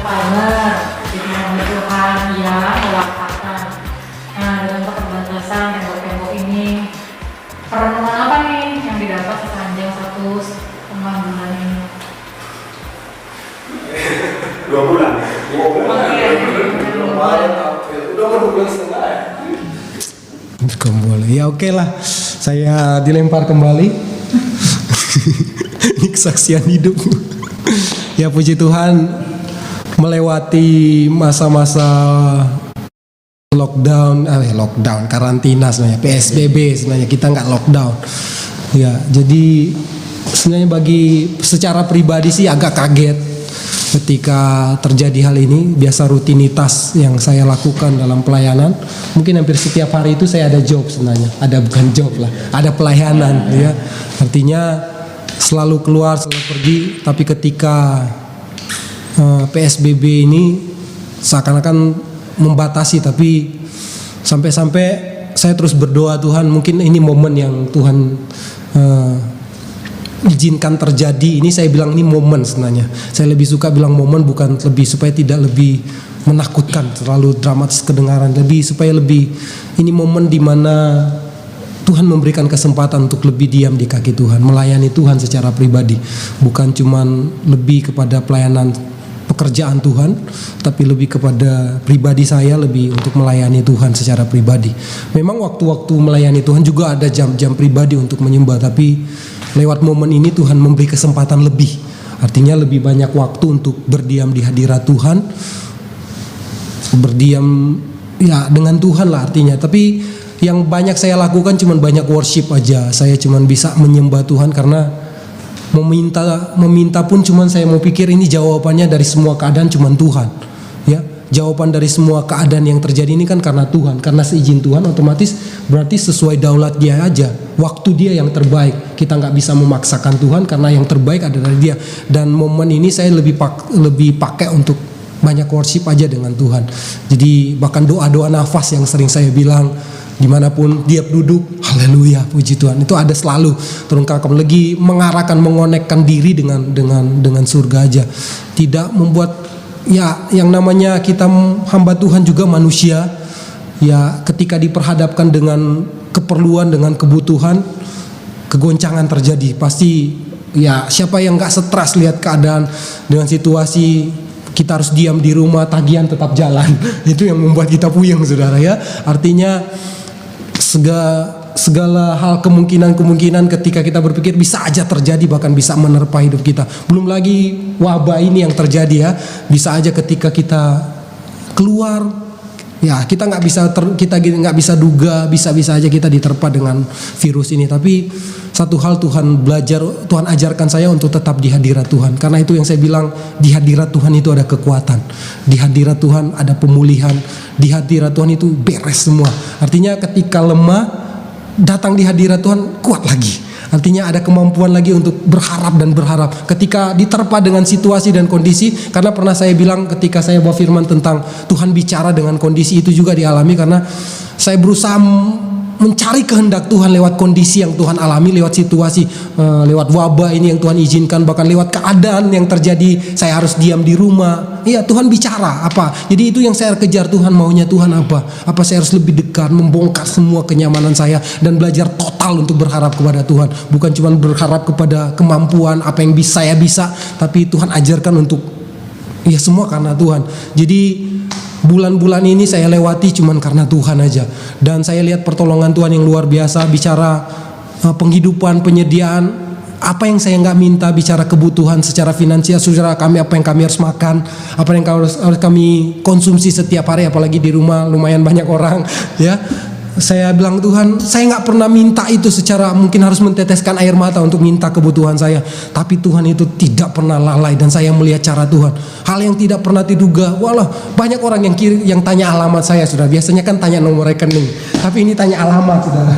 partner, jadi hamba Tuhan yang mewakafkan. Nah, dengan keterbatasan tembok-tembok ini, perenungan apa nih yang didapat sepanjang 1,5 bulan ini? 2 bulan. Udah mau 2 bulan setengah ya? Boleh. Ya oke lah. Saya dilempar kembali. Ini kesaksian hidup. Ya puji Tuhan, melewati masa-masa lockdown, karantina sebenarnya, PSBB sebenarnya, kita nggak lockdown. Ya, jadi sebenarnya secara pribadi sih agak kaget ketika terjadi hal ini. Biasa rutinitas yang saya lakukan dalam pelayanan, mungkin hampir setiap hari itu saya ada job sebenarnya, bukan job lah, ada pelayanan ya. Artinya selalu keluar, selalu pergi, tapi ketika PSBB ini seakan-akan membatasi, tapi sampai-sampai saya terus berdoa, Tuhan mungkin ini momen yang Tuhan izinkan terjadi. Ini saya bilang ini momen sebenarnya. Saya lebih suka bilang momen, bukan lebih, supaya tidak lebih menakutkan, terlalu dramatis kedengaran, supaya lebih ini momen di mana Tuhan memberikan kesempatan untuk lebih diam di kaki Tuhan, melayani Tuhan secara pribadi, bukan cuman lebih kepada pelayanan pekerjaan Tuhan, tapi lebih kepada pribadi saya, lebih untuk melayani Tuhan secara pribadi. Memang waktu-waktu melayani Tuhan juga ada jam-jam pribadi untuk menyembah, tapi lewat momen ini Tuhan memberi kesempatan lebih, artinya lebih banyak waktu untuk berdiam di hadirat Tuhan, berdiam ya dengan Tuhan lah artinya. Tapi yang banyak saya lakukan cuman banyak worship aja. Saya cuman bisa menyembah Tuhan karena meminta pun cuman saya mau pikir ini jawabannya dari semua keadaan cuman Tuhan. Ya, jawaban dari semua keadaan yang terjadi ini kan karena Tuhan, karena seizin Tuhan, otomatis berarti sesuai daulat Dia aja. Waktu Dia yang terbaik. Kita nggak bisa memaksakan Tuhan karena yang terbaik ada dari Dia. Dan momen ini saya lebih pakai untuk banyak worship aja dengan Tuhan. Jadi bahkan doa-doa nafas yang sering saya bilang, dimanapun dia duduk, haleluya, puji Tuhan, itu ada selalu terungkapkan, lagi mengarahkan, mengonekkan diri dengan surga aja. Tidak membuat ya yang namanya kita hamba Tuhan juga manusia. Ya ketika diperhadapkan dengan keperluan, dengan kebutuhan, kegoncangan terjadi. Pasti ya siapa yang gak stres lihat keadaan dengan situasi kita harus diam di rumah, tagihan tetap jalan. Itu yang membuat kita puyeng, saudara ya. Artinya segala hal, kemungkinan ketika kita berpikir bisa aja terjadi, bahkan bisa menerpa hidup kita. Belum lagi wabah ini yang terjadi ya, bisa aja ketika kita keluar ya kita nggak bisa duga, bisa aja kita diterpa dengan virus ini. Tapi satu hal Tuhan ajarkan saya untuk tetap di hadirat Tuhan. Karena itu yang saya bilang, di hadirat Tuhan itu ada kekuatan, di hadirat Tuhan ada pemulihan, di hadirat Tuhan itu beres semua. Artinya ketika lemah, datang di hadirat Tuhan kuat lagi. Artinya ada kemampuan lagi untuk berharap dan berharap ketika diterpa dengan situasi dan kondisi. Karena pernah saya bilang ketika saya bawa firman tentang Tuhan bicara dengan kondisi, itu juga dialami karena saya berusaha mencari kehendak Tuhan lewat kondisi yang Tuhan alami, lewat situasi, lewat wabah ini yang Tuhan izinkan, bahkan lewat keadaan yang terjadi saya harus diam di rumah. Iya, Tuhan bicara apa? Jadi itu yang saya kejar, Tuhan maunya Tuhan apa? Apa saya harus lebih dekat, membongkar semua kenyamanan saya dan belajar total untuk berharap kepada Tuhan. Bukan cuma berharap kepada kemampuan apa yang saya bisa, tapi Tuhan ajarkan untuk ya semua karena Tuhan. Jadi bulan-bulan ini saya lewati cuman karena Tuhan aja. Dan saya lihat pertolongan Tuhan yang luar biasa. Bicara penghidupan, penyediaan, apa yang saya nggak minta, bicara kebutuhan secara finansial, saudara kami, apa yang kami harus makan, apa yang harus kami konsumsi setiap hari, apalagi di rumah lumayan banyak orang ya. Saya bilang, Tuhan, saya nggak pernah minta itu secara mungkin harus menteteskan air mata untuk minta kebutuhan saya. Tapi Tuhan itu tidak pernah lalai dan saya melihat cara Tuhan. Hal yang tidak pernah diduga. Walah, banyak orang yang tanya alamat saya, sudah. Biasanya kan tanya nomor rekening. Tapi ini tanya alamat, saudara.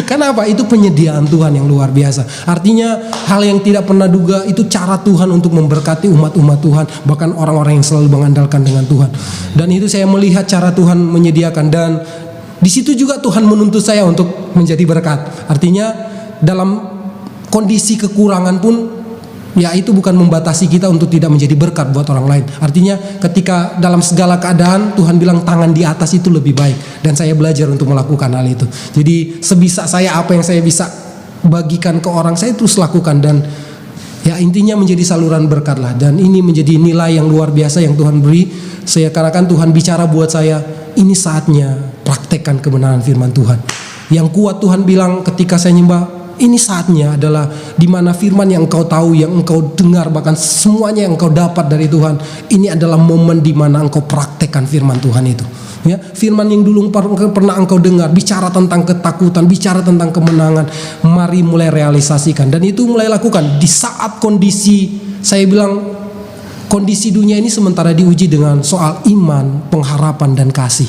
Kenapa? Itu penyediaan Tuhan yang luar biasa. Artinya hal yang tidak pernah duga, itu cara Tuhan untuk memberkati umat-umat Tuhan. Bahkan orang-orang yang selalu mengandalkan dengan Tuhan. Dan itu saya melihat cara Tuhan menyediakan. Dan di situ juga Tuhan menuntut saya untuk menjadi berkat. Artinya dalam kondisi kekurangan pun ya itu bukan membatasi kita untuk tidak menjadi berkat buat orang lain. Artinya ketika dalam segala keadaan Tuhan bilang tangan di atas itu lebih baik, dan saya belajar untuk melakukan hal itu. Jadi sebisa saya, apa yang saya bisa bagikan ke orang, saya terus lakukan, dan ya intinya menjadi saluran berkat lah. Dan ini menjadi nilai yang luar biasa yang Tuhan beri. Saya katakan Tuhan bicara buat saya, ini saatnya praktekkan kebenaran firman Tuhan. Yang kuat Tuhan bilang ketika saya nyembah, ini saatnya adalah di mana firman yang engkau tahu, yang engkau dengar, bahkan semuanya yang engkau dapat dari Tuhan, ini adalah momen di mana engkau praktekkan firman Tuhan itu. Ya, firman yang dulu pernah engkau dengar bicara tentang ketakutan, bicara tentang kemenangan, mari mulai realisasikan, dan itu mulai lakukan di saat kondisi, saya bilang kondisi dunia ini sementara diuji dengan soal iman, pengharapan, dan kasih.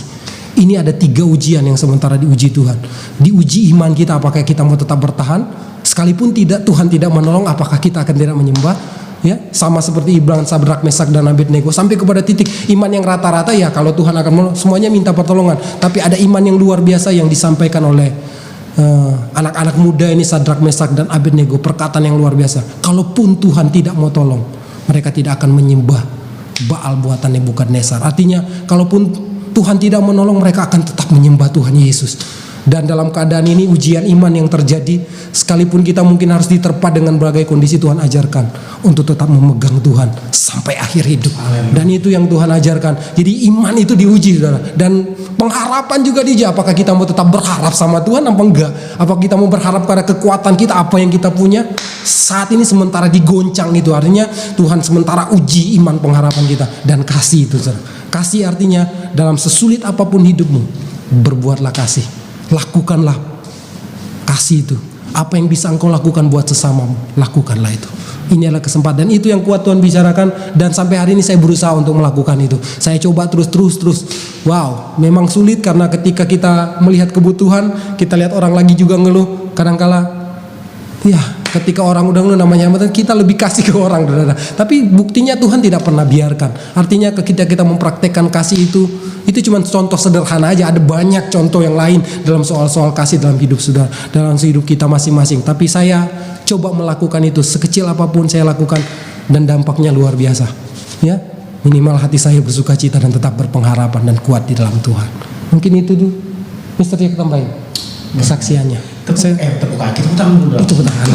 Ini ada 3 ujian yang sementara diuji Tuhan. Diuji iman kita, apakah kita mau tetap bertahan, sekalipun Tuhan tidak menolong, apakah kita akan tidak menyembah? Ya, sama seperti Ibrahim, Sadrak, Mesak, dan Abednego, sampai kepada titik iman yang rata-rata, ya kalau Tuhan akan menolong, semuanya minta pertolongan. Tapi ada iman yang luar biasa yang disampaikan oleh anak-anak muda ini, Sadrak, Mesak, dan Abednego, perkataan yang luar biasa. Kalaupun Tuhan tidak mau tolong, mereka tidak akan menyembah Baal buatan Nebukadnezar. Artinya kalaupun Tuhan tidak menolong, mereka akan tetap menyembah Tuhan Yesus. Dan dalam keadaan ini ujian iman yang terjadi, sekalipun kita mungkin harus diterpa dengan berbagai kondisi, Tuhan ajarkan untuk tetap memegang Tuhan sampai akhir hidup. Dan itu yang Tuhan ajarkan. Jadi iman itu diuji, saudara. Dan pengharapan juga diuji. Apakah kita mau tetap berharap sama Tuhan apa enggak? Apakah kita mau berharap pada kekuatan kita, apa yang kita punya? Saat ini sementara digoncang itu, artinya Tuhan sementara uji iman pengharapan kita. Dan kasih itu, saudara. Kasih artinya dalam sesulit apapun hidupmu, berbuatlah kasih. Lakukanlah kasih itu. Apa yang bisa engkau lakukan buat sesamamu, lakukanlah itu. Ini adalah kesempatan, itu yang kuat Tuhan bicarakan. Dan sampai hari ini saya berusaha untuk melakukan itu. Saya coba terus. Wow, memang sulit karena ketika kita melihat kebutuhan, kita lihat orang lagi juga ngeluh, kadangkala ya ketika orang udah ngeluh namanya hambatan, kita lebih kasih ke orang, saudara. Tapi buktinya Tuhan tidak pernah biarkan. Artinya ketika kita mempraktekkan kasih itu cuma contoh sederhana aja. Ada banyak contoh yang lain dalam soal-soal kasih dalam hidup saudara, dalam hidup kita masing-masing. Tapi saya coba melakukan itu, sekecil apapun saya lakukan, dan dampaknya luar biasa. Ya, minimal hati saya bersuka cita dan tetap berpengharapan dan kuat di dalam Tuhan. Mungkin itu dulu, Mister Jack tambahin kesaksiannya. Tepuk kaki, tepuk tangan dulu. Itu tangan,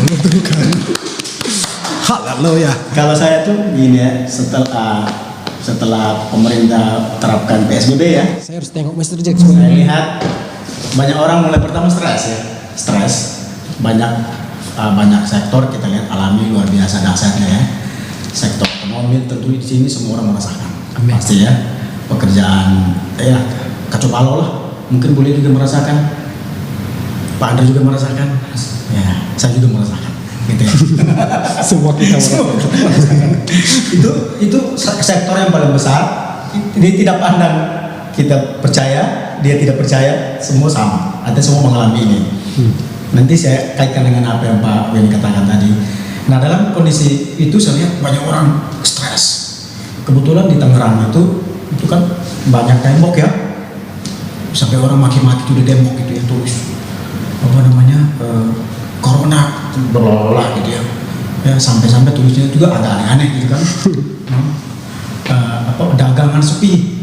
haleluya. Kalau saya tuh gini ya, setelah pemerintah terapkan PSBB ya, Saya harus tengok Mr. Jack. saya lihat banyak orang mulai pertama stres. Banyak sektor kita lihat alami luar biasa dahsyatnya ya. Sektor ekonomi tentu di sini semua orang merasakan. Pasti ya, pekerjaan ya kacau balau lah. Mungkin boleh juga merasakan. Pak Andra juga merasakan, ya, saya juga merasakan, gitu ya. Semua kita merasakan. itu sektor yang paling besar. Dia tidak pandang kita percaya, dia tidak percaya, semua sama. Artinya semua mengalami ini. Nanti saya kaitkan dengan apa yang Pak Wen katakan tadi. Nah, dalam kondisi itu saya lihat banyak orang stres. Kebetulan di Tangerang itu kan banyak tembok ya, sampai orang maki-maki itu di tembok gitu ya, tulis corona berlalah gitu ya. Ya sampai tulisnya juga agak aneh-aneh gitu kan. Dagangan sepi,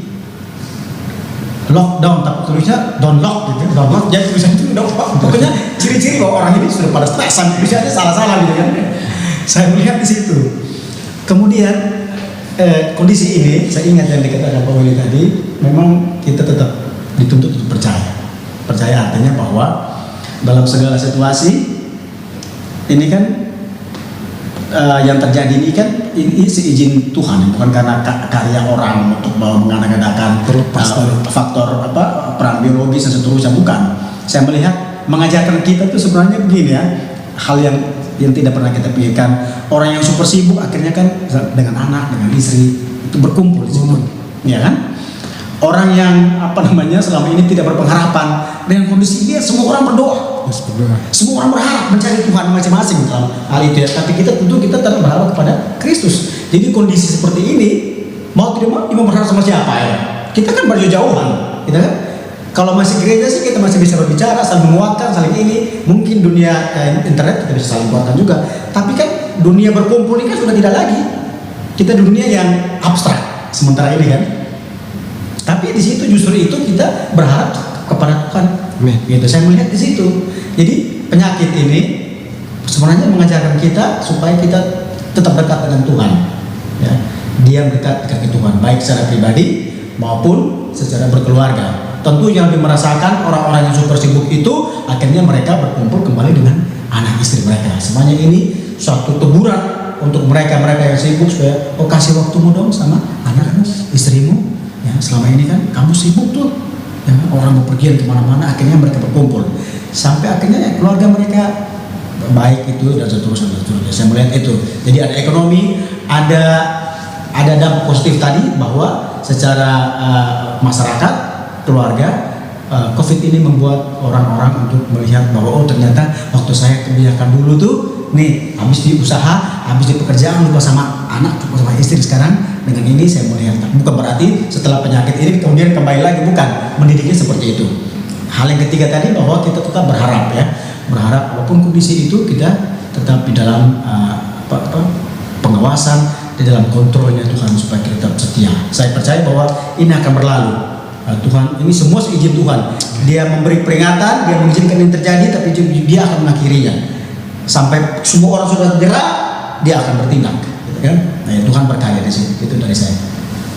lockdown, tapi tulisnya don't lock gitu, don't lock, jadi tulisannya itu don't lock. Pokoknya ciri-ciri bahwa orang ini sudah pada stresan, tulisannya salah-salah gitu kan. Saya melihat di situ. Kemudian kondisi ini, saya ingat yang dikatakan Pak Willy tadi, memang kita tetap dituntut untuk percaya. Percaya artinya bahwa dalam segala situasi ini kan yang terjadi ini kan ini seizin Tuhan, bukan karena karya orang untuk mengadakan faktor perang biologis dan seterusnya, bukan. Saya melihat mengajarkan kita itu sebenarnya begini ya, hal yang tidak pernah kita pikirkan. Orang yang super sibuk akhirnya kan dengan anak, dengan istri itu berkumpul di situ, ya kan? Orang yang selama ini tidak berpengharapan dengan kondisi ini, semua orang berdoa. Semua orang berharap mencari Tuhan masing-masing dalam hal itu ya. Tapi kita tetap berharap kepada Kristus. Jadi kondisi seperti ini, mau tidak mau berharap sama siapa ya? Kita kan berjauhan, gitu kan? Kalau masih gereja sih kita masih bisa berbicara, saling menguatkan, saling ini. Mungkin dunia internet kita bisa saling kuatkan juga. Tapi kan dunia berkumpul ini kan sudah tidak lagi. Kita dunia yang abstrak sementara ini kan. Tapi di situ justru itu kita berharap kepada Tuhan. Gitu. Saya melihat di situ. Jadi penyakit ini sebenarnya mengajarkan kita supaya kita tetap dekat dengan Tuhan. Ya. Dia dekat dengan Tuhan, baik secara pribadi maupun secara berkeluarga. Tentu yang dimerasakan orang-orang yang super sibuk itu akhirnya mereka berkumpul kembali dengan anak istri mereka. Semuanya ini suatu teguran untuk mereka yang sibuk supaya kasih waktumu dong sama anakmu, istrimu. Ya, selama ini kan kamu sibuk tuh. Ya, orang bepergian kemana-mana, akhirnya mereka berkumpul. Sampai akhirnya keluarga mereka baik itu dan seterusnya. Saya melihat itu. Jadi ada ekonomi, ada dampak positif tadi bahwa secara masyarakat, keluarga, COVID ini membuat orang-orang untuk melihat bahwa ternyata waktu saya kebijakan dulu tuh nih habis di usaha, habis di pekerjaan, lupa sama anak, lupa sama istri. Sekarang dengan ini saya melihat bukan berarti setelah penyakit ini kemudian kembali lagi, bukan, mendidiknya seperti itu. Hal yang ketiga tadi bahwa kita tetap berharap ya, berharap walaupun kondisi itu kita tetap di dalam pengawasan, di dalam kontrolnya Tuhan supaya kita tetap setia. Saya percaya bahwa ini akan berlalu. Tuhan ini semua seizin Tuhan. Dia memberi peringatan, dia mengizinkan ini terjadi, tapi dia akan mengakhirinya. Sampai semua orang sudah tergerak, dia akan bertindak, gitu kan? Nah, ya, Tuhan berkarya di sini. Itu dari saya.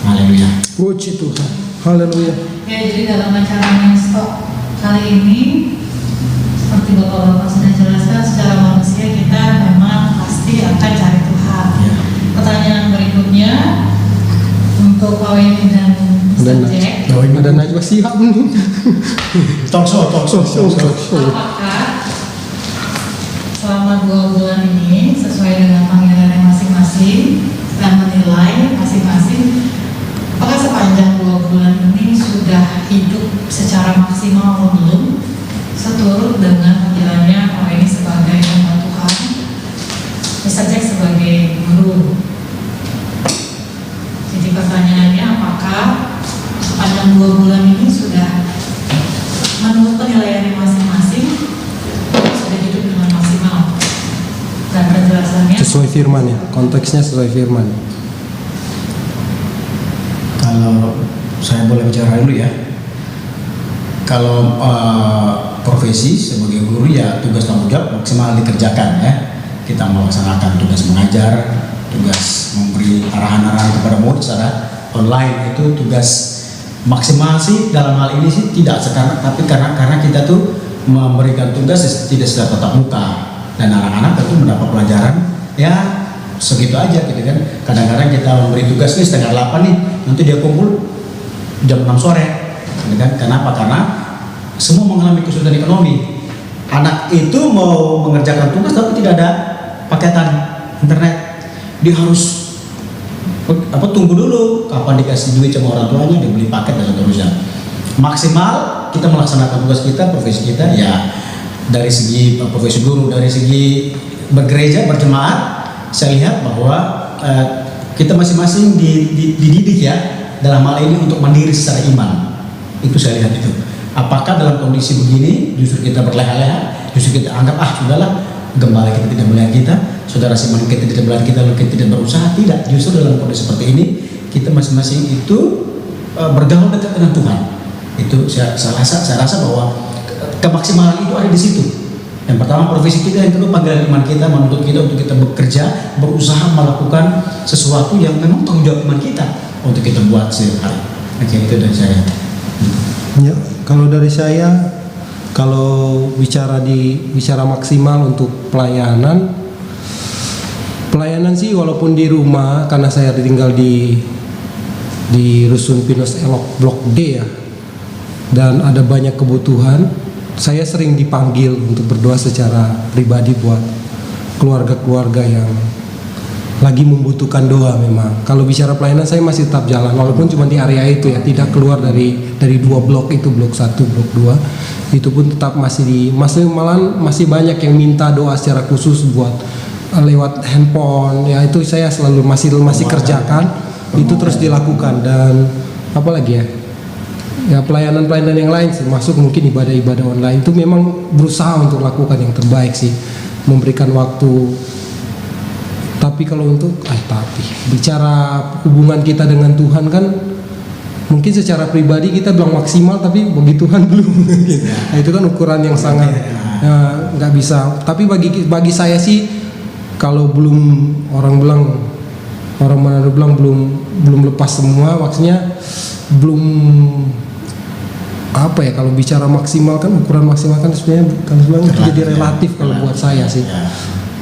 Haleluya. Puji Tuhan. Haleluya. Ya, jadi dalam acara stok kali ini, seperti Bapak-Bapak sudah jelaskan, secara manusia kita memang pasti akan cari Tuhan. Ya. Pertanyaan berikutnya untuk Pak Weni dan Mr. Jack. Ada Najwa siap nih. Talk show. Apakah selama 2 bulan ini sesuai dengan panggilannya masing-masing dan menilai masing-masing, apakah sepanjang 2 bulan ini sudah hidup secara maksimal atau belum seturut dengan panggilannya Pak Weni sebagai hamba Tuhan, Mr. Jack sebagai guru? Jadi pertanyaannya, apakah sepanjang 2 bulan ini sudah menurut penilaiannya masing-masing sudah hidup dengan maksimal? Dan penjelasannya Sesuai firman ya, konteksnya sesuai firman. Kalau saya boleh bicara dulu ya. Kalau profesi sebagai guru ya tugas tanggung jawab maksimal dikerjakan ya. Kita melaksanakan tugas mengajar, tugas memberi arahan-arahan kepada murid secara online, itu tugas maksimal sih dalam hal ini sih tidak sekarang, tapi karena kita tuh memberikan tugas tidak secara tatap muka dan anak-anak tentu mendapat pelajaran ya segitu aja gitu kan. Kadang-kadang kita memberi tugas nih 7:30 nih, nanti dia kumpul jam 6 sore gitu kan. Kenapa? Karena semua mengalami kesulitan ekonomi. Anak itu mau mengerjakan tugas tapi tidak ada paketan internet, dia harus tunggu dulu kapan dikasih duit sama orang tuanya, dia beli paket dan seterusnya. Maksimal kita melaksanakan tugas kita, profesi kita ya, dari segi profesi guru, dari segi bergereja, berjemaat, saya lihat bahwa kita masing-masing dididik ya dalam hal ini untuk mandiri secara iman. Itu saya lihat itu. Apakah dalam kondisi begini justru kita berleha-leha, justru kita anggap sudahlah, gembala kita tidak melihat kita, saudara seiman kita tidak melihat kita, lalu kita tidak berusaha? Tidak, justru dalam kondisi seperti ini kita masing-masing itu bergaul dekat dengan Tuhan. Itu saya rasa bahwa kemaksimalan itu ada di situ. Yang pertama profesi kita, yang kedua panggilan iman kita menuntut kita untuk kita bekerja, berusaha melakukan sesuatu yang memang tanggung jawab iman kita untuk kita buat setiap hari. Oke, itu dari saya. Ya, kalau dari saya, kalau bicara maksimal untuk pelayanan sih, walaupun di rumah, karena saya tinggal di Rusun Pinus Elok Blok D ya, dan ada banyak kebutuhan, saya sering dipanggil untuk berdoa secara pribadi buat keluarga-keluarga yang lagi membutuhkan doa. Memang kalau bicara pelayanan saya masih tetap jalan, walaupun cuma di area itu ya, tidak keluar dari 2 blok itu, blok 1, blok 2, itu pun tetap masih banyak yang minta doa secara khusus buat lewat handphone ya. Itu saya selalu masih kerjakan, itu terus dilakukan. Dan apa lagi ya pelayanan yang lain sih, masuk mungkin ibadah online, itu memang berusaha untuk lakukan yang terbaik sih, memberikan waktu Tapi kalau untuk tapi bicara hubungan kita dengan Tuhan kan mungkin secara pribadi kita bilang maksimal, tapi bagi Tuhan belum mungkin. Nah, itu kan ukuran yang sangat nggak bisa. Tapi bagi saya sih, kalau belum orang Manado bilang belum lepas semua, maksudnya belum apa ya, kalau bicara maksimal kan ukuran maksimal kan sebenarnya kalau bilang itu jadi relatif kalau buat saya sih.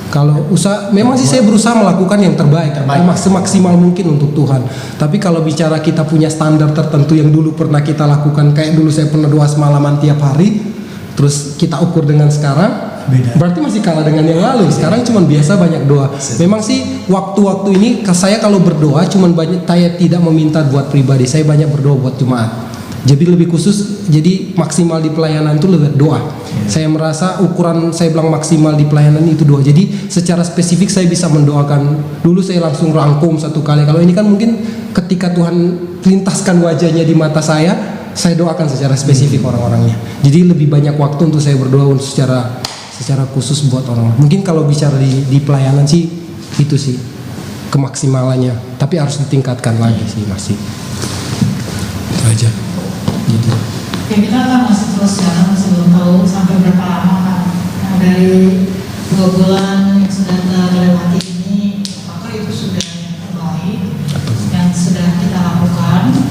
Kalau usaha, memang sih saya berusaha melakukan yang terbaik. Semaksimal mungkin untuk Tuhan. Tapi kalau bicara kita punya standar tertentu yang dulu pernah kita lakukan, kayak dulu saya pernah doa semalaman tiap hari, terus kita ukur dengan sekarang, beda. Berarti masih kalah dengan yang lalu. Sekarang cuman biasa banyak doa. Memang sih waktu-waktu ini saya kalau berdoa cuman banyak, saya tidak meminta buat pribadi, saya banyak berdoa buat jemaat. Jadi lebih khusus, jadi maksimal di pelayanan itu lebih doa. Saya merasa ukuran saya bilang maksimal di pelayanan itu doa. Jadi secara spesifik saya bisa mendoakan. Dulu saya langsung rangkum satu kali. Kalau ini kan mungkin ketika Tuhan lintaskan wajahnya di mata saya doakan secara spesifik orang-orangnya. Jadi lebih banyak waktu untuk saya berdoa untuk secara khusus buat orang. Mungkin kalau bicara di pelayanan sih itu sih kemaksimalannya. Tapi harus ditingkatkan lagi sih masih. Itu aja. Gitu. Ya kita kan masih terus jalan, masih belum tahu sampai berapa lama kan. Nah, dari 2 bulan yang sudah terlewati ini, apakah itu sudah terbaik yang sudah kita lakukan?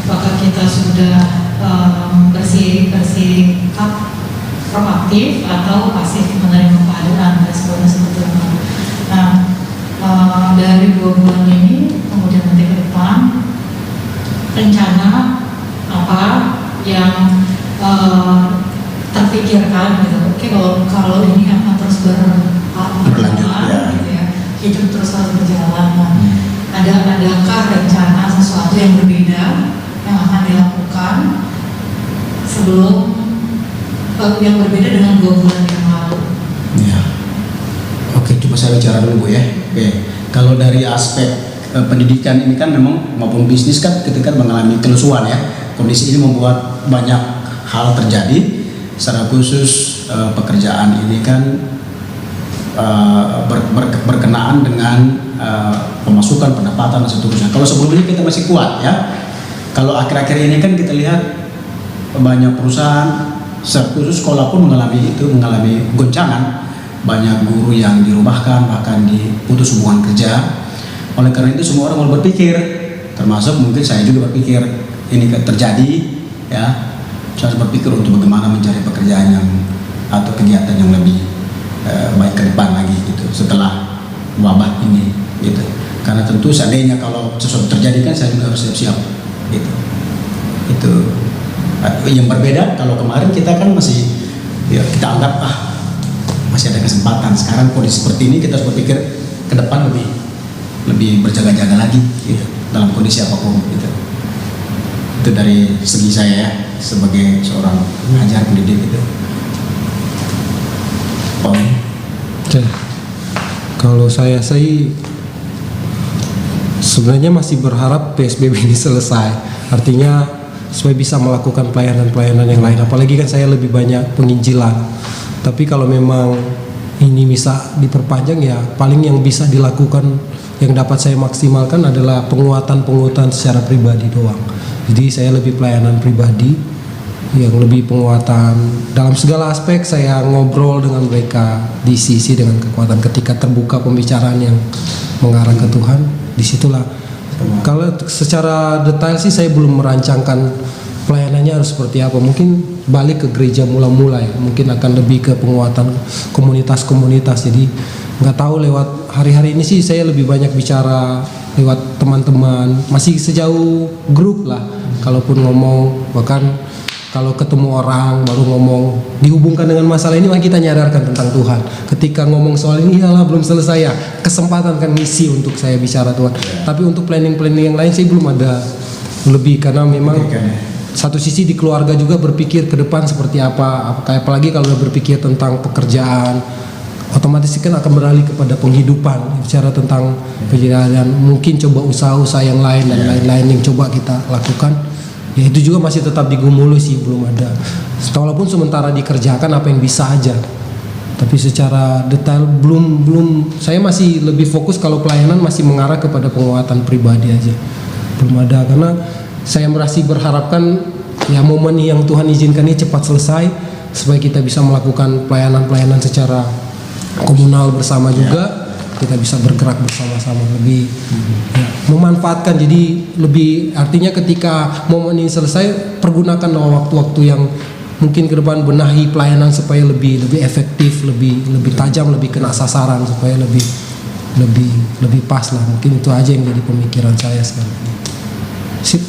Apakah kita sudah bersikap proaktif atau pasif menerima keadaan responnya seperti apa? Nah, dari 2 bulan ini, kemudian nanti ke depan, rencana apa yang terpikirkan gitu. Oke, kalau ini akan terus berjalan gitu ya, hidup terus harus berjalan. Nah, adakah rencana sesuatu yang berbeda yang akan dilakukan sebelum yang berbeda dengan 2 bulan yang lalu? Ya. Oke, coba saya bicara dulu Bu ya. Oke, kalau dari aspek pendidikan ini kan memang maupun bisnis kan ketika mengalami kelusuan ya. Kondisi ini membuat banyak hal terjadi. Secara khusus pekerjaan ini kan berkenaan dengan pemasukan, pendapatan dan seterusnya. Kalau sebelumnya kita masih kuat ya. Kalau akhir-akhir ini kan kita lihat banyak perusahaan, secara khusus sekolah pun mengalami goncangan. Banyak guru yang dirumahkan, bahkan diputus hubungan kerja. Oleh karena itu semua orang mau berpikir, termasuk mungkin saya juga berpikir ini terjadi ya. Saya berpikir untuk bagaimana mencari pekerjaan yang atau kegiatan yang lebih baik ke depan lagi gitu setelah wabah ini gitu. Karena tentu seandainya kalau sesuatu terjadi kan saya juga harus siap-siap gitu. Itu yang berbeda. Kalau kemarin kita kan masih ya kita anggap masih ada kesempatan. Sekarang kondisi seperti ini kita harus berpikir ke depan lebih berjaga-jaga lagi gitu, dalam kondisi apapun gitu. Itu dari segi saya ya, sebagai seorang pengajar pendidik gitu. Kalau saya sebenarnya masih berharap PSBB ini selesai. Artinya supaya bisa melakukan pelayanan-pelayanan yang lain. Apalagi kan saya lebih banyak penginjilan. Tapi kalau memang ini bisa diperpanjang ya, paling yang bisa dilakukan yang dapat saya maksimalkan adalah penguatan secara pribadi doang. Jadi saya lebih pelayanan pribadi yang lebih penguatan dalam segala aspek. Saya ngobrol dengan mereka, diisi dengan kekuatan ketika terbuka pembicaraan yang mengarah ke Tuhan. Disitulah. Kalau secara detail sih saya belum merancangkan pelayanannya harus seperti apa. Mungkin balik ke gereja mula-mula ya. Mungkin akan lebih ke penguatan komunitas-komunitas. Jadi nggak tahu, lewat hari-hari ini sih saya lebih banyak bicara lewat teman-teman, masih sejauh grup lah. Kalaupun ngomong, bahkan kalau ketemu orang baru ngomong, dihubungkan dengan masalah ini, maka kita nyadarkan tentang Tuhan. Ketika ngomong soal ini, yalah belum selesai ya, kesempatan kan misi untuk saya bicara Tuhan. Tapi untuk planning yang lain sih belum ada lebih, karena memang satu sisi di keluarga juga berpikir ke depan seperti apa, apalagi kalau berpikir tentang pekerjaan, otomatis kan akan beralih kepada penghidupan. Bicara tentang perjalanan, mungkin coba usaha-usaha yang lain dan lain-lain yang coba kita lakukan. Ya itu juga masih tetap digumuli sih, belum ada. Walaupun sementara dikerjakan apa yang bisa aja. Tapi secara detail belum saya masih lebih fokus kalau pelayanan masih mengarah kepada penguatan pribadi aja. Belum ada, karena saya masih berharapkan ya momen yang Tuhan izinkan ini cepat selesai supaya kita bisa melakukan pelayanan secara komunal bersama juga. Kita bisa bergerak bersama-sama lebih ya, memanfaatkan. Jadi lebih artinya ketika momen ini selesai, pergunakan waktu-waktu yang mungkin ke depan, benahi pelayanan supaya lebih efektif, lebih tajam, lebih kena sasaran, supaya lebih pas lah. Mungkin itu aja yang jadi pemikiran saya sekarang. Sip.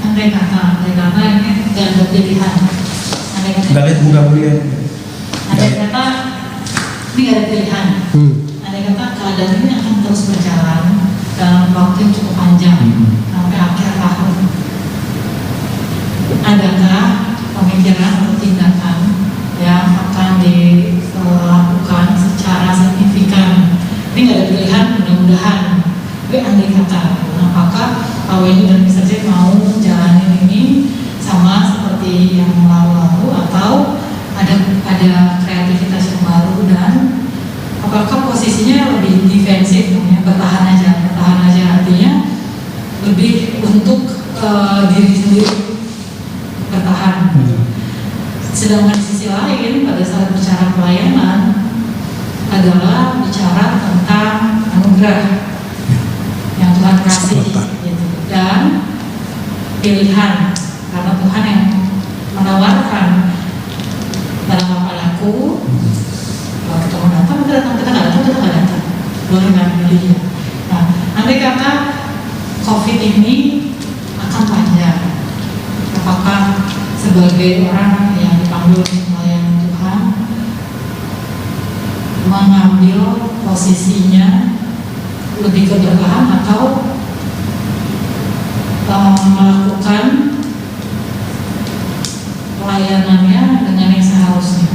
Andai kata ini tidak ada pilihan. Nggak lihat muka beliau. Andai kata ini nggak ada pilihan. Andai kata keadaan ini akan terus berjalan dalam waktu yang cukup panjang sampai akhir tahun. Adakah pemikiran atau tindakan yang akan dilakukan secara signifikan? Ini nggak ada pilihan, mudah-mudahan. Tapi andai kata, apakah Pak Wendy dan Mr. Jack mau jalanin ini sama seperti yang lalu-lalu, atau ada kreativitas yang baru, dan apakah posisinya lebih defensif, bertahan aja artinya lebih untuk diri sendiri, bertahan. Sedangkan di sisi lain pada saat bicara pelayanan adalah bicara tentang anugerah yang Tuhan kasih gitu, dan pilihan, karena Tuhan yang menawarkan dalam kepalaku, kalau kita mau datang, kita nggak datang, boleh nggak milih dia. Nah, andai kata COVID ini akan panjang, apakah sebagai orang yang dipanggil melayani Tuhan mengambil posisinya lebih ke bertahan atau melakukan pelayanannya dengan yang seharusnya?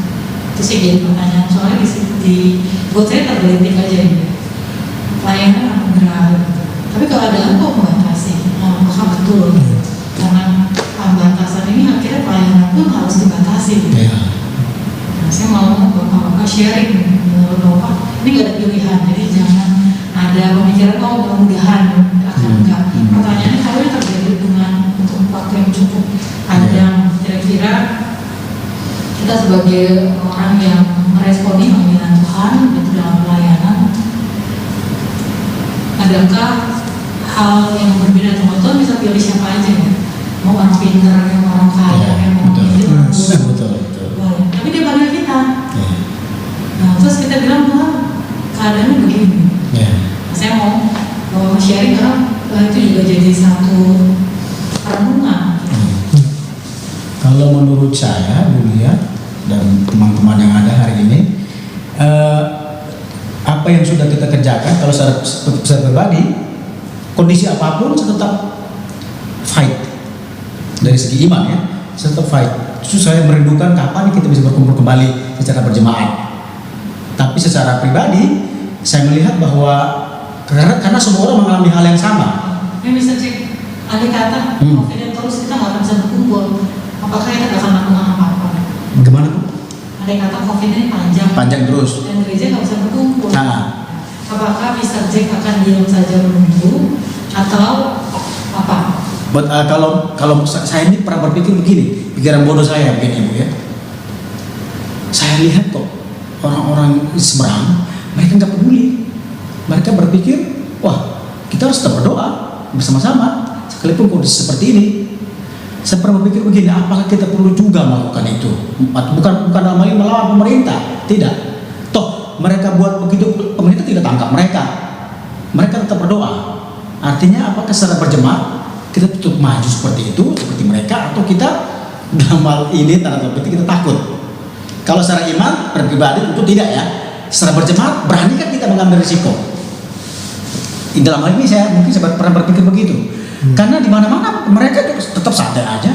Itu sih jadi pertanyaan. Soalnya buat saya tergelitik aja ini. Pelayanan anugerah. Tapi keadaan kok membatasi? Apakah betul? Karena pembatasan ini akhirnya pelayanan pun harus dibatasi. Nah, saya mau Bapak sharing menurut Bapak, ini gak ada pilihan, jadi jangan ada pemikiran mudah-mudahan akan enggak. Pertanyaannya kalau yang terjadi dengan untuk waktu yang cukup panjang, kira-kira kita sebagai orang yang meresponi panggilan Tuhan itu dalam pelayanan, adakah hal yang berbeda? Teman-teman bisa pilih siapa aja ya, mau orang pintar, yang orang kaya, yang mau betul. Boleh. Tapi dia panggil kita. Nah, terus kita bilang, Tuhan, keadaannya begini. Nah, saya mau sharing karena itu juga jadi satu perenungan. Kalau menurut saya, Bulia dan teman-teman yang ada hari ini, apa yang sudah kita kerjakan, kalau secara pribadi, kondisi apapun saya tetap fight. Dari segi iman ya, saya tetap fight. Justru saya merindukan kapan kita bisa berkumpul kembali secara berjemaat. Tapi secara pribadi, saya melihat bahwa karena semua orang mengalami hal yang sama. Ini bisa cek, andai kata COVID terus kita nggak akan bisa berkumpul, apakah kita nggak akan melakukan apa-apa? Gimana Bu? Andai kata COVID ini panjang terus, dan gereja nggak bisa berkumpul. Nah, apakah Mr. Jack akan diam saja menunggu atau apa? Kalau saya ini pernah berpikir begini, pikiran bodoh saya begini Bu ya. Saya lihat kok orang-orang seberang, mereka nggak peduli. Mereka berpikir, wah kita harus tetap berdoa bersama-sama, sekalipun kondisi seperti ini. Saya pernah berpikir begini, apakah kita perlu juga melakukan itu? Bukan dalam hal ini melawan pemerintah, tidak. Toh mereka buat begitu, pemerintah tidak tangkap mereka. Mereka tetap berdoa. Artinya apakah secara berjemaat kita tutup maju seperti itu, seperti mereka, atau kita dalam hal ini tanda petik kita takut? Kalau secara iman pribadi tentu tidak ya. Secara berjemaat berani kan kita mengambil risiko. Dalam hal ini saya pernah berpikir begitu. Karena di mana-mana mereka tetap santai aja.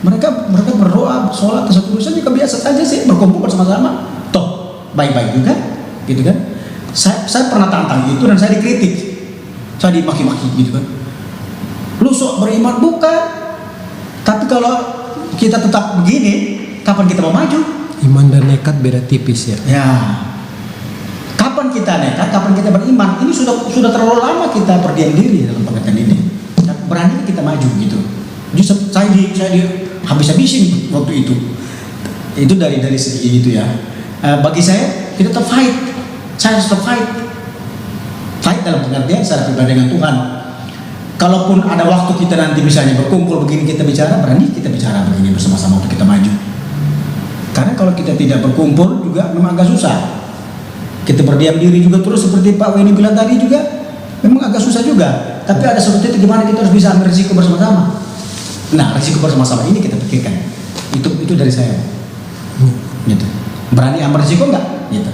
Mereka berdoa, sholat, kesatuan juga biasa saja sih, berkumpul bersama-sama. Toh baik-baik juga, gitu kan? Saya pernah tantang itu dan saya dikritik, saya dimaki-maki gitu kan. Lu sok beriman bukan? Tapi kalau kita tetap begini, kapan kita mau maju? Iman dan nekat beda tipis ya. Ya. Kapan kita nekat, kapan kita beriman? Ini sudah terlalu lama kita berdiam diri dalam pengertian ini. Berani kita maju gitu. Jadi saya di habis-habisin waktu itu. Itu dari segi itu ya. Bagi saya kita tetap fight. Saya tetap fight. Fight dalam pengertian saya pribadi dengan Tuhan. Kalaupun ada waktu kita nanti misalnya berkumpul begini kita bicara, berani kita bicara begini bersama-sama untuk kita maju. Karena kalau kita tidak berkumpul juga memang agak susah. Kita berdiam diri juga terus seperti Pak Weni bilang tadi juga memang agak susah juga. Tapi ada seperti itu gimana kita harus bisa ambil risiko bersama-sama. Nah, risiko bersama-sama ini kita pikirkan. Itu dari saya. Gitu. Berani ambil risiko enggak? Gitu.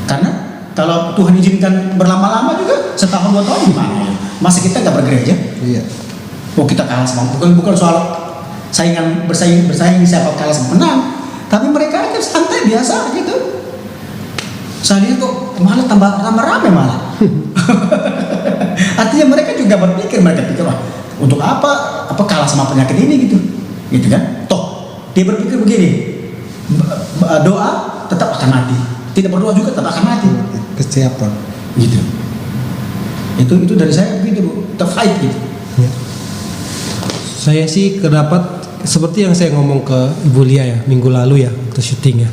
Karena kalau Tuhan izinkan berlama-lama juga setahun 2 tahun gimana ya? Masa kita nggak bergereja? Iya. Oh kita kalah sama bukan soal bersaing siapa kalah sama menang, tapi mereka aja santai biasa gitu. Saya lihat kok malah tambah ramai malah. Artinya mereka juga berpikir wah untuk apa kalah sama penyakit ini gitu kan? Toh dia berpikir begini, doa tetap akan mati, tidak berdoa juga tetap akan mati. Kesiapan. Gitu. Itu dari saya begitu Bu, tetap fight gitu. Ya. Saya sih kedapat seperti yang saya ngomong ke Ibu Lia ya minggu lalu ya waktu syuting ya.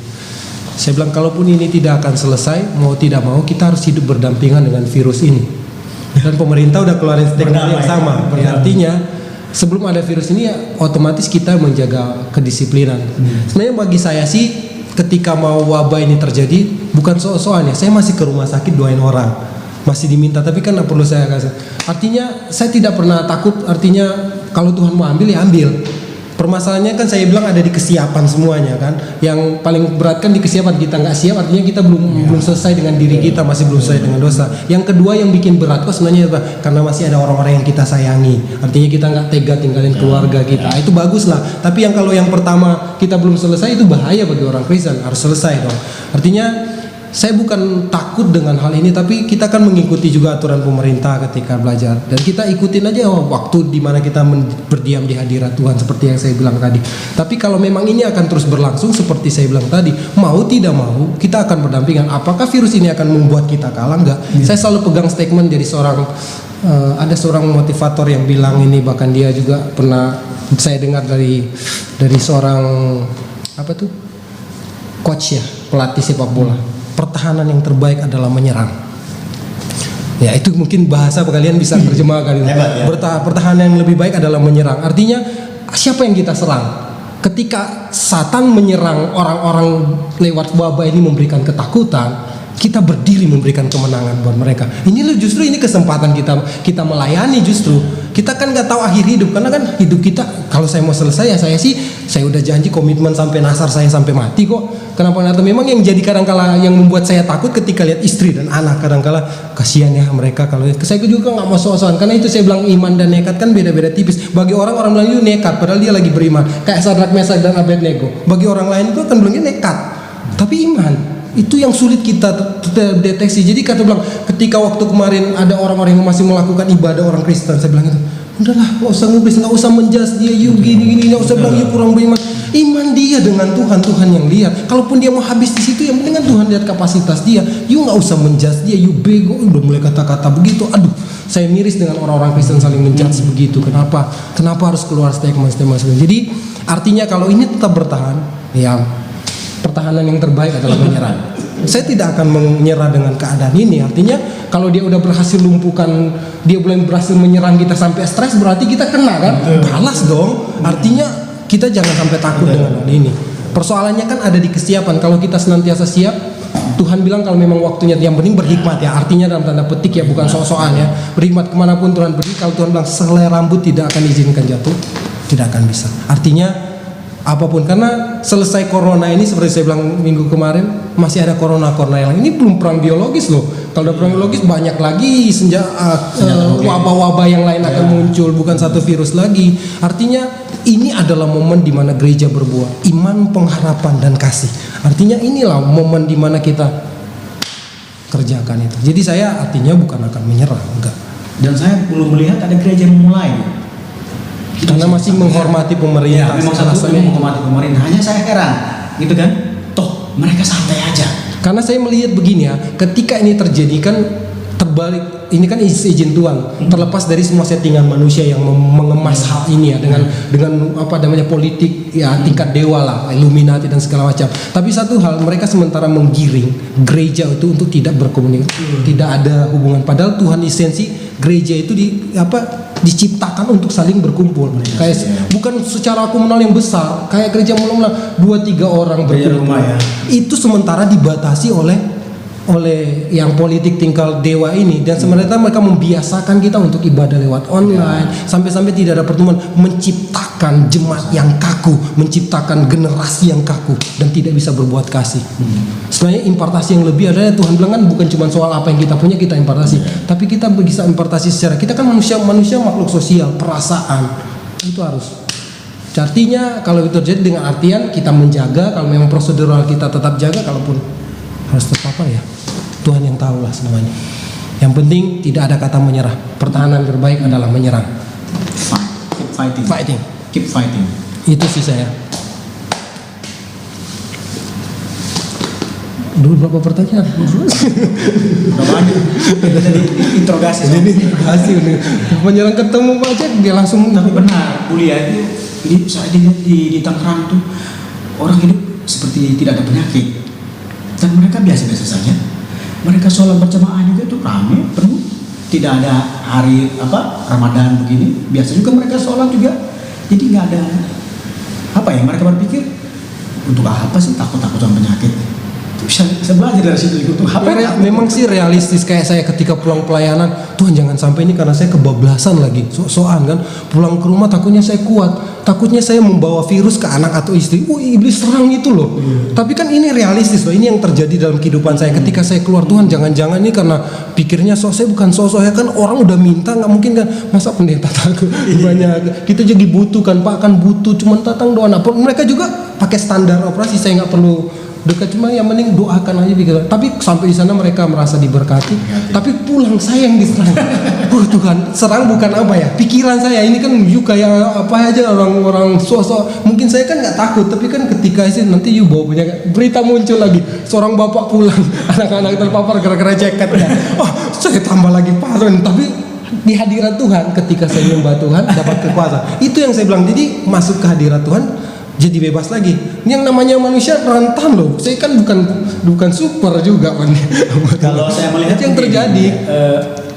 Saya bilang kalaupun ini tidak akan selesai, mau tidak mau kita harus hidup berdampingan dengan virus ini. Dan pemerintah udah keluarin statement yang sama. Artinya sebelum ada virus ini ya otomatis kita menjaga kedisiplinan. Sebenarnya bagi saya sih ketika mau wabah ini terjadi bukan soalnya saya masih ke rumah sakit doain orang. Masih diminta tapi kan nggak perlu saya kasih. Artinya saya tidak pernah takut, artinya kalau Tuhan mau ambil ya ambil. Permasalahannya kan saya bilang ada di kesiapan semuanya kan. Yang paling berat kan di kesiapan, kita nggak siap artinya kita belum selesai dengan diri kita, masih belum selesai dengan dosa. Yang kedua yang bikin berat kok sebenarnya apa? Karena masih ada orang-orang yang kita sayangi. Artinya kita nggak tega tinggalin keluarga kita. Itu bagus lah. Tapi yang kalau yang pertama kita belum selesai itu bahaya bagi orang Kristen, harus selesai dong. Artinya saya bukan takut dengan hal ini, tapi kita kan mengikuti juga aturan pemerintah ketika belajar dan kita ikutin aja waktu di mana kita berdiam di hadirat Tuhan seperti yang saya bilang tadi. Tapi kalau memang ini akan terus berlangsung seperti saya bilang tadi, mau tidak mau kita akan berdampingan. Apakah virus ini akan membuat kita kalah? Enggak. Saya selalu pegang statement dari ada seorang motivator yang bilang ini, bahkan dia juga pernah saya dengar dari seorang coach ya, pelatih sepak bola. Pertahanan yang terbaik adalah menyerang. Ya itu mungkin bahasa kalian bisa terjemahkan. Ya. Pertahanan yang lebih baik adalah menyerang. Artinya siapa yang kita serang? Ketika Satan menyerang orang-orang lewat wabah ini memberikan ketakutan, kita berdiri memberikan kemenangan buat mereka. Ini justru ini kesempatan kita melayani justru. Kita kan nggak tahu akhir hidup karena kan hidup kita kalau saya mau selesai ya saya udah janji komitmen sampai nasar saya sampai mati kok. Kenapa? Memang yang jadi kadang-kala yang membuat saya takut ketika lihat istri dan anak, kadang-kala kasihan ya mereka. Kalau saya juga nggak mau soal-soal karena itu saya bilang iman dan nekat kan beda-beda tipis. Bagi orang bilang itu nekat padahal dia lagi beriman kayak Sadrak Mesak dan Abednego. Bagi orang lain itu kan bilangnya nekat tapi iman. Itu yang sulit kita deteksi. Jadi kata bilang ketika waktu kemarin ada orang-orang yang masih melakukan ibadah orang Kristen, saya bilang itu udahlah nggak usah ngubis, nggak usah menjas dia you gini nggak usah bilang you kurang beriman. Iman dia dengan Tuhan yang lihat. Kalaupun dia mau habis di situ yang penting kan Tuhan lihat kapasitas dia. You nggak usah menjas dia, you bego, udah mulai kata-kata begitu. Aduh, saya miris dengan orang-orang Kristen saling menjudge begitu. Kenapa harus keluar statement. Jadi artinya kalau ini tetap bertahan, ya pertahanan yang terbaik adalah menyerang. Saya tidak akan menyerah dengan keadaan ini. Artinya kalau dia udah berhasil lumpuhkan, dia belum berhasil menyerang kita sampai stres, berarti kita kena kan? Balas dong. Artinya kita jangan sampai takut dengan hal ini. Persoalannya kan ada di kesiapan. Kalau kita senantiasa siap, Tuhan bilang kalau memang waktunya yang penting berhikmat ya. Artinya dalam tanda petik ya, bukan sok-sokan ya. Berhikmat kemanapun Tuhan pergi. Kalau Tuhan bilang sehelai rambut tidak akan izinkan jatuh, tidak akan bisa. Artinya apapun, karena selesai corona ini seperti saya bilang minggu kemarin masih ada corona yang lain. Ini belum perang biologis loh. Kalau udah perang biologis banyak lagi wabah-wabah yang lain akan muncul, bukan satu virus lagi. Artinya ini adalah momen di mana gereja berbuah iman, pengharapan dan kasih. Artinya inilah momen di mana kita kerjakan itu. Jadi saya artinya bukan akan menyerah, enggak. Dan saya belum melihat ada gereja yang memulai. Karena masih menghormati pemerintah. Ya, memang satu menghormati pemerintah. Hanya saya heran, gitu kan? Toh mereka santai aja. Karena saya melihat begini ya, ketika ini terjadi kan terbalik, ini kan izin Tuhan, terlepas dari semua settingan manusia yang mengemas hal ini ya dengan apa namanya politik ya tingkat dewa lah, Illuminati dan segala macam. Tapi satu hal, mereka sementara menggiring gereja itu untuk tidak berkomunikasi, tidak ada hubungan. Padahal Tuhan esensi gereja itu diciptakan untuk saling berkumpul. Kayak bukan secara komunal yang besar, kayak gereja mula-mula 2-3 orang berkumpul. Ya. Itu sementara dibatasi oleh yang politik tinggal dewa ini, dan sebenarnya mereka membiasakan kita untuk ibadah lewat online sampai-sampai tidak ada pertemuan, menciptakan jemaat yang kaku, menciptakan generasi yang kaku dan tidak bisa berbuat kasih. Sebenarnya impartasi yang lebih adalah Tuhan bilang kan bukan cuma soal apa yang kita punya kita impartasi, tapi kita bisa impartasi secara, kita kan manusia makhluk sosial, perasaan itu harus. Artinya kalau itu terjadi dengan artian kita menjaga, kalau memang prosedural kita tetap jaga, kalaupun harus tetap apa ya, Tuhan yang tahu lah semuanya. Yang penting tidak ada kata menyerah. Pertahanan terbaik adalah menyerang. Keep fighting. Keep fighting. Itu sih saya. Dulu berapa pertanyaan? Udah banyak. Jadi interogasi. Menyerang ketemu aja dia langsung. Tapi benar, kuliah itu saat di Tangerang itu orang hidup seperti tidak ada penyakit. Dan mereka biasa-biasa saja. Mereka sholat berjamaah juga itu ramai, penuh. Tidak ada hari Ramadan begini. Biasa juga mereka sholat juga. Jadi nggak ada mereka berpikir untuk apa sih takut-takut sama penyakit. Bisa belajar dari situ untuk apa? Memang sih realistis, kayak saya ketika pulang pelayanan, Tuhan jangan sampai ini karena saya kebablasan lagi, soal kan pulang ke rumah takutnya saya kuat, takutnya saya membawa virus ke anak atau istri. Iblis serang itu loh. Tapi kan ini realistis loh, ini yang terjadi dalam kehidupan saya ketika saya keluar. Tuhan jangan-jangan ini karena pikirnya saya bukan sosok ya kan, orang udah minta, nggak mungkin kan masa pendeta takut banyak. Kita jadi butuh kan Pak, kan butuh cuman datang doa. Nah, mereka juga pakai standar operasi, saya nggak perlu dekat, cuma yang mending doakan aja gitu. Tapi sampai di sana mereka merasa diberkati. Tapi pulang saya yang diserang. Tuhan, serang bukan apa ya? Pikiran saya ini kan kayak apa aja orang-orang sosok. Mungkin saya kan nggak takut, tapi kan ketika itu nanti bawa penyakit. Berita muncul lagi, seorang bapak pulang, anak-anak terpapar gara-gara jaket ya. Saya tambah lagi pasun. Tapi di hadirat Tuhan, ketika saya menyembah Tuhan dapat kekuasaan. Itu yang saya bilang. Jadi masuk ke hadirat Tuhan jadi bebas lagi. Yang namanya manusia rentan loh. Saya kan bukan super juga kan. Kalau saya melihat yang terjadi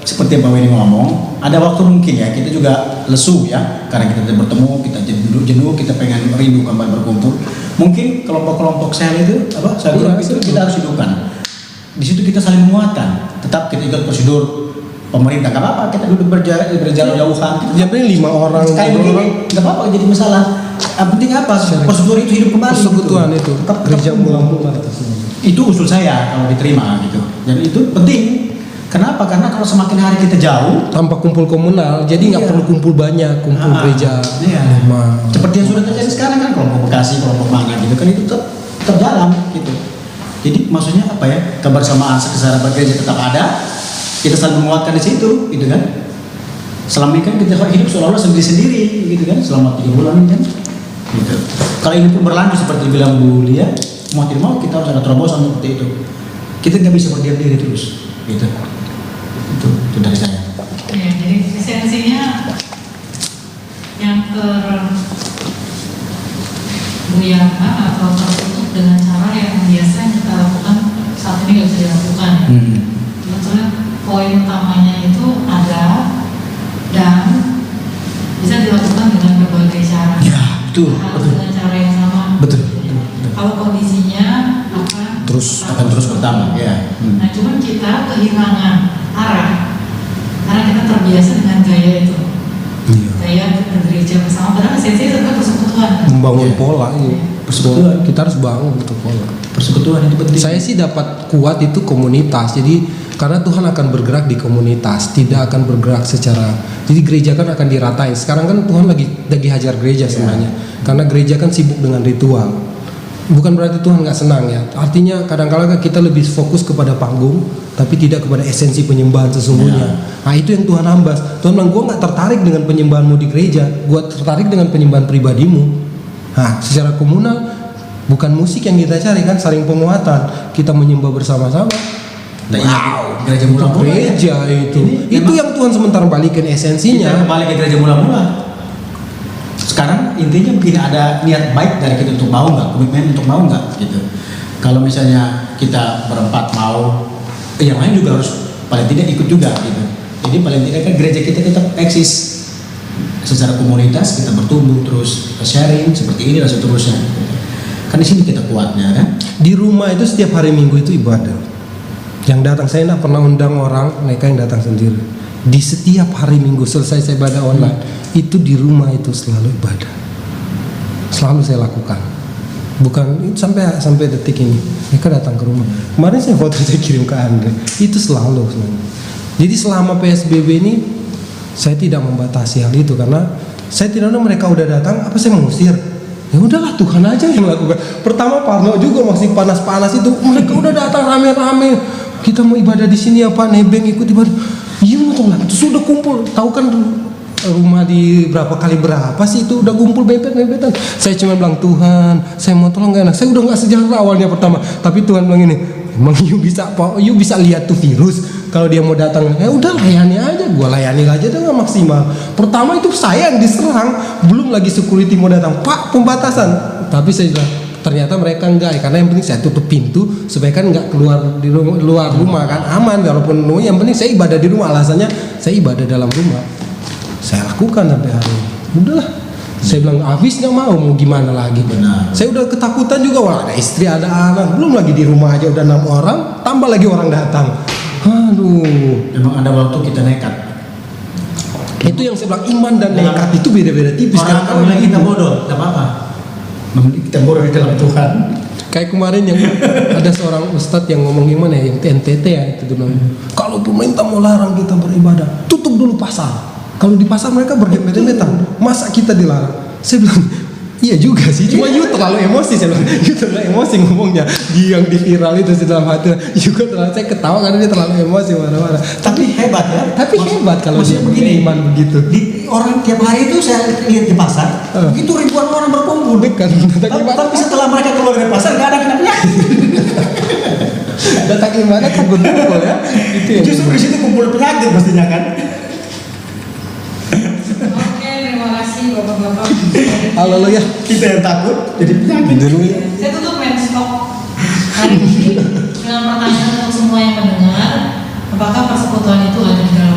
seperti Pak Weni ngomong, ada waktu mungkin ya kita juga lesu ya, karena kita tidak bertemu, kita jenuh, kita pengen rindu kembali berkumpul. Mungkin kelompok-kelompok sel itu kita harus hidupkan. Di situ kita saling menguatkan. Tetap kita ikut prosedur pemerintah, nggak apa-apa kita duduk berjalan jauhan. Yang penting 5 orang, kayak begini nggak apa-apa jadi masalah. Yang penting apa? Prosedur itu hidup kembali. Persekutuan itu. Gereja mula-mula itu usul saya kalau diterima gitu. Dan itu penting. Kenapa? Karena kalau semakin hari kita jauh tanpa kumpul komunal, jadi nggak perlu kumpul banyak, kumpul gereja. Seperti yang sudah terjadi sekarang kan, kelompok Bekasi, kelompok mana gitu kan, itu tetap jalan gitu. Jadi maksudnya apa ya? Kebersamaan sekesahabat gereja tetap ada. Kita saling menguatkan di situ, gitu kan. Selama ini kan kita hidup seolah-olah sendiri-sendiri, gitu kan. Selama 3 bulan ini kan. Gitu. Kalau ini pun berlanjut seperti bilang Bu Lia, mau tidak mau kita harus ada terobosan seperti itu. Kita nggak bisa berdiam diri terus, gitu. Itu dari saya. Ya, jadi esensinya yang terbuyarkan atau tertutup dengan cara yang biasa yang kita lakukan saat ini nggak bisa dilakukan. Sebetulnya poin utamanya itu ada dan bisa dilakukan dengan berbagai cara. Ya, betul. Dengan cara yang sama. Betul. Kalau kondisinya akan terus bertambah, ya. Nah, cuman kita kehilangan arah karena kita terbiasa dengan gaya itu. Gaya bergereja bersama, padahal esensinya sebenarnya persekutuan. Membangun pola, persekutuan. Kita harus bangun pola. Persekutuan itu penting. Saya sih dapat kuat itu komunitas. Jadi karena Tuhan akan bergerak di komunitas, tidak akan bergerak secara. Jadi gereja kan akan diratain. Sekarang kan Tuhan lagi hajar gereja sebenarnya. Karena gereja kan sibuk dengan ritual. Bukan berarti Tuhan nggak senang ya. Artinya kadang-kadang kita lebih fokus kepada panggung, tapi tidak kepada esensi penyembahan sesungguhnya. Nah itu yang Tuhan hambas. Tuhan bilang, gue nggak tertarik dengan penyembahanmu di gereja, gue tertarik dengan penyembahan pribadimu. Nah secara komunal, bukan musik yang kita cari kan, saling penguatan. Kita menyembah bersama-sama. Wow, gereja mula-mula. Gereja itu yang Tuhan sementara balikin esensinya. Kita kembali ke gereja mula-mula. Sekarang intinya mungkin ada niat baik dari kita untuk mau nggak, komitmen untuk mau nggak gitu. Kalau misalnya kita berempat mau, yang lain juga harus paling tidak ikut juga gitu. Jadi paling tidak kan gereja kita tetap eksis secara komunitas, kita bertumbuh terus sharing seperti ini dan seterusnya. Kan di sini kita kuatnya kan. Di rumah itu setiap hari Minggu itu ibadah. Yang datang saya tidak pernah undang orang, mereka yang datang sendiri. Di setiap hari Minggu selesai saya ibadah online, itu di rumah itu selalu ibadah. Selalu saya lakukan. Bukan sampai detik ini. Mereka datang ke rumah. Kemarin saya foto saya kirim ke Andre. Itu selalu sebenarnya. Jadi selama PSBB ini saya tidak membatasi hal itu karena saya tidak tahu mereka udah datang apa saya mengusir. Ya udahlah Tuhan aja yang lakukan. Pertama Parno juga masih panas-panas itu, mereka udah datang rame-rame. Kita mau ibadah di sini ya Pak, nebeng ikut ibadah. Iya betul lah, sudah kumpul. Tahu kan rumah di berapa kali berapa sih itu udah kumpul bebet-bebetan. Saya cuma bilang Tuhan, saya mau tolong gak enak. Saya udah nggak sejahtera awalnya pertama, tapi Tuhan bilang ini, emang you bisa lihat tuh virus. Kalau dia mau datang, ya udah layani aja. Gua layani aja dengan maksimal. Pertama itu saya yang diserang, belum lagi security mau datang. Pak pembatasan, tapi saya bilang ternyata mereka enggak, karena yang penting saya tutup pintu supaya kan enggak keluar di luar rumah kan aman. Walaupun yang penting saya ibadah di rumah, alasannya saya ibadah dalam rumah. Saya lakukan sampai hari ini. Udahlah, saya bilang habis nggak mau gimana lagi. Benar. Saya udah ketakutan juga, wah ada istri ada anak, belum lagi di rumah aja udah 6 orang, tambah lagi orang datang. Aduh, Memang ada waktu kita nekat. itu yang saya bilang iman dan nekat itu beda-beda tipis. Orang Karena bilang kita bodoh, tidak apa-apa. Kita bodoh di dalam Tuhan. Kayak kemarin yang ada seorang ustadz yang ngomong gimana ya, yang NTT ya itu bilang, kalau pemerintah mau larang kita beribadah, tutup dulu pasar. Kalau di pasar mereka berdemet-demetan, masa kita dilarang? Saya bilang, iya juga sih, cuma you terlalu emosi. Saya bilang, you terlalu emosi ngomongnya. Dia yang di viral itu dalam hati juga terlalu, saya ketawa karena dia terlalu emosi marah-marah. Tapi hebat ya. Tapi hebat kalau dia begini, iman begitu. Orang tiap hari itu saya lihat di pasar, itu ribuan orang berkumpul. Kan, Tapi setelah mereka keluar dari pasar nggak ada kena penyakit. datang gimana takut kumpul ya. Itu yang Justru di situ kumpul penyakit pastinya kan. Oke, terima kasih Bapak-bapak. haleluya. Kita yang takut jadi penyakit. Saya tutup Menstock hari ini dengan pertanyaan untuk semua yang mendengar, apakah persekutuan itu ada di dalam